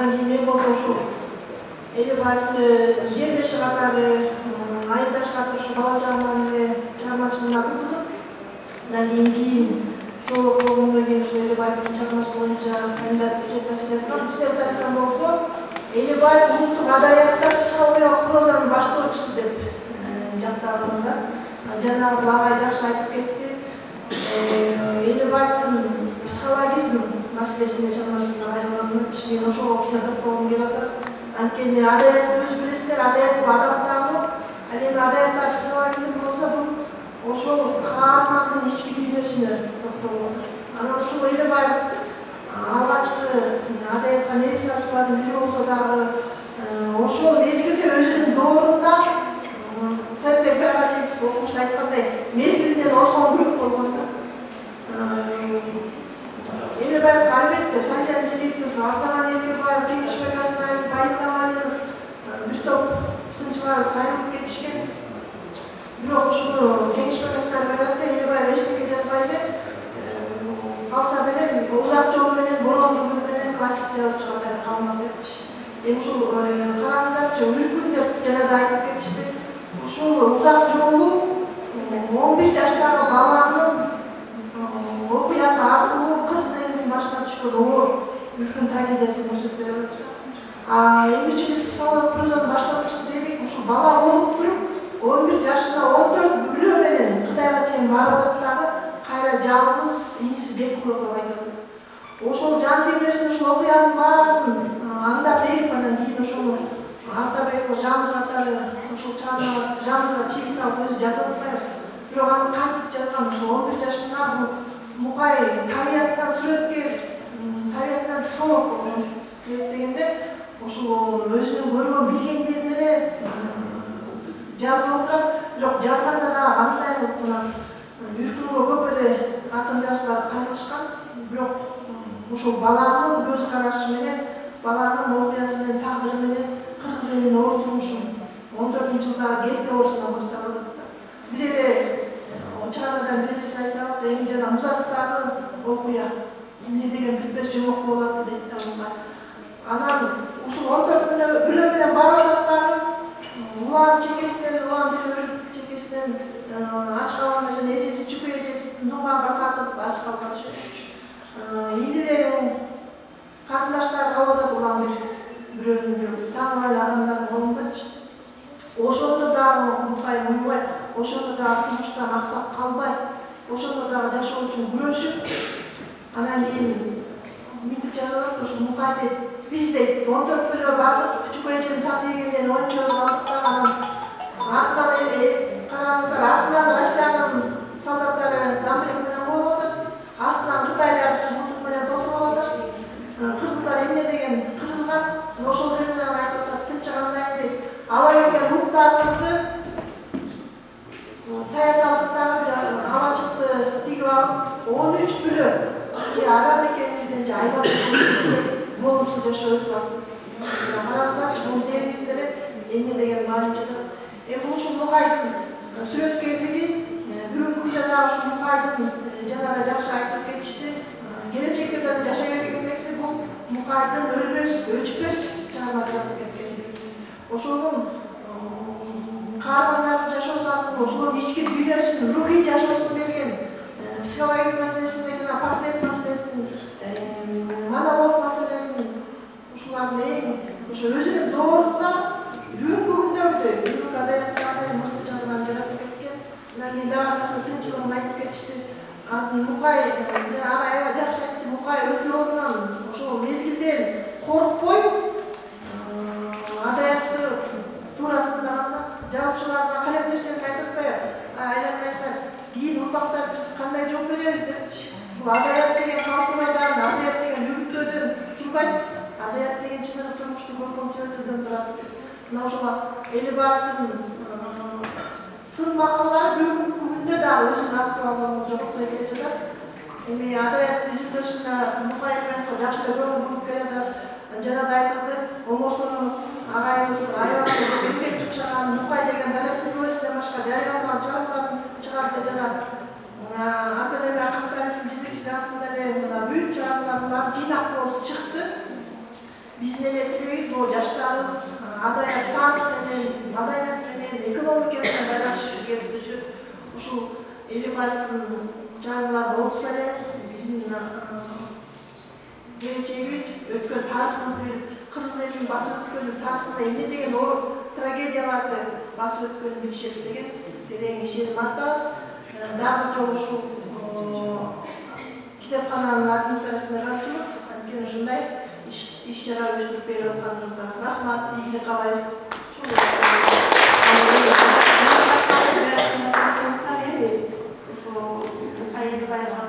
Андан кийин мен болсо ушул жерлеши катары айылдаш катары ушу бала чагымдан эле чыгармачылыгына кызыгып, андан кийин жол окуумдан кийин ушу Элибаевдин чыгармачылыгы боюнча кандидат диссертация жазгам. Диссертациям болсо Элибаев улуттук адабиятта психологиялык прозанын баштоочусу деп жакталганда, жана агай жакшы айтып кетти. Элибаевдин психологизм маселесине чыгармачылыгына кайрылгандан мен ошого кичине токтолгум келип атат. Анткени адабиятты өзү билесиздер, адабият бул адам таануу. Ал эми адабиятта психологизм болсо бул ошол каармандын ички дүйнөсүнө токтолот. Анан ушул Элибаев алгачкы адабиятка негиз салуучулардын бири болсо дагы ошол мезгилде өзүнүн доорунда Сайтбек Байгазиев окумуш айткандай мезгилинен озгон көрүп болгон да. Элибаев албетте Санжар Желиев, Артаман Эркебаев, Кеңеш Байгасаев, Байит Амалинов бир топ сынчылар кайрылып кетишкен. Бирок ушуну Кеңеш Байгасаев айтат да, Элибаев эчтеке жазбай эле калса деле узак жол менен бороондун күнү менен классик жазуучуга кабылат депчи. Эми ушул караңыздарчы, Үлкүн деп жана да айтып кетишти. Ушул узак жолу 11 жаштагы баланын окуясы аркылуу кыргыз элинин башына түшкөн оор үлкүн трагедиясын көрсөтүп берет. Эми биз психологиялык прозанын баштоочусу дедик, ушул бала болуп туруп 11 жашында 14 бүлө менен Кытайга чейин барып атат дагы кайра жалгыз иниси Бекуловго айтат. Ошол жан дүйнөсүн ушул окуянын баарын аңдап берип, анан кийин ошол Артабеков жанр катары ошол чыгармаларды жанрга чип салып өзү жазып атпайбы. Бирок аны кантип жазган, ошол 11 жашында бул Мукай табияттан сүрөткер, табияттан психолог болгон. Себеп дегенде ошол өзүнүн көргөн билгендерин эле жазып отурат, бирок жазганда да андай кылып Үркүнгө көп эле акын жазуулар кайрылышкан. Бирок ошол баланын көз карашы менен, баланын окуясы менен, тагдыры менен кыргыз элинин оор турмушун 14-жылдагы кетте оорусунан баштап атат. Бир эле чыгармадан бир эле айтат, эми жана Музаттагы окуя эмне деген бүтпөс жомок болот дейт да Мукай. Анан ушул 14 бүлө менен барып атат дагы улам чекесинен, улам бир өлүп чекесинен ач калган менен эжеси чүкө эжеси дуңганга сатып ач калган жүрчү. Инилерин карындаштары калып атат улам бирөөнүн тааныбай адамдардын колундачы. Ошондо дагы Мукай муйбай, ошондо дагы турмуштан аксап калбай, ошондо дагы жашоо үчүн күрөшүп, анан кийин мынтип жазылат, ошо Мукай дейт, биз дейт 14 бүлө барып чүкө эженин сатып ийгенден ойнчоп калдык да, анан артынан караңыздар, артынан Россиянын солдаттары замбрек менен коюп атат, астынан Кытайлар мылтык менен тосуп атат. Кыргыздар эмне деген кырылган, ошол жерден айтып атат, тынчы кандай дейт. Ала келген уктарыңызды саясаттагы бир алачыкты тигип алып, 13 бүлө адам экенибизден же айбат болупсуз жашообуз. Караңыздарчы, бул дерегинде эле эмне деген маани жатат. Эми ушул Мукайдын сүрөткерлиги бүгүнкү күндө дагы ушул Мукайдын жана да жакшы айтып кетишти. Келечекте да жашай берекекси бул Мукайдын өлмөс, өчпөс чыгарма жаратып кеткен. Ошонун каармандардын жашоосу аркылуу ошонун ички дүйнөсүн, рухий жашоосун берген психология маселесин жана портрет маселесин, монолог маселесин ушулардын эң ошо өзүнүн доорунда бүгүнкү күндөгүдөй бүгүнкү адабияттагы мыкты чыгарманы жаратып кеткен. Анан кийин дагы сынчылыгын айтып кетишти. Мукай жана аябай жакшы айтты. Мукай өз доорунан ошол мезгилден коркпой адабиятты туурасында кантат, жазуучуларга калемдештерге айтып атпайбы? Айланайсыздар, кийин урмактар биз кандай жооп беребиз депчи. Бул адабият деген калтырбайдан, адабият деген үгүттөөдөн турбайт. Адабият деген чыныгы турмушту көркөм теориядан турат. Мына ошол Элибаевдин сын макаллары бүгүнкү күндө дагы өзүнүн актуалдыгын жоготпой келе жатат. Эми адабият түзүлүшүнө Мукай менен жакшы көңүл буруп келатат. Жана да айтылды, Омосонов агайыбыз аябай эмгек жумшаган Мукай деген дарек күбөсүнөн башка жарыяланган чыгармаларын чыгарды жана академия Акматаевдин жетекчилиги астында эле бүт чыгармалардын баары жыйнак болуп чыкты. биздин эле тилебиз могу жаштарыбыз маданият менен экономика менен байланышып кетип жүрөт. Ушул Элимбаевдин чыгармаларын окуса эле биздин келечегибиз, өткөн тарыхыбызды билип, кыргыз элинин басып өткөн тарыхында эмне деген оор трагедияларды басып өткөнүн билишет деген терең ишеним артабыз. Дагы жолу ушул китепкананын администрациясына ыраазычылык, анткени ушундай иш-чара уюштуруп берип атканыңызга рахмат, ийгилик каалайбыз.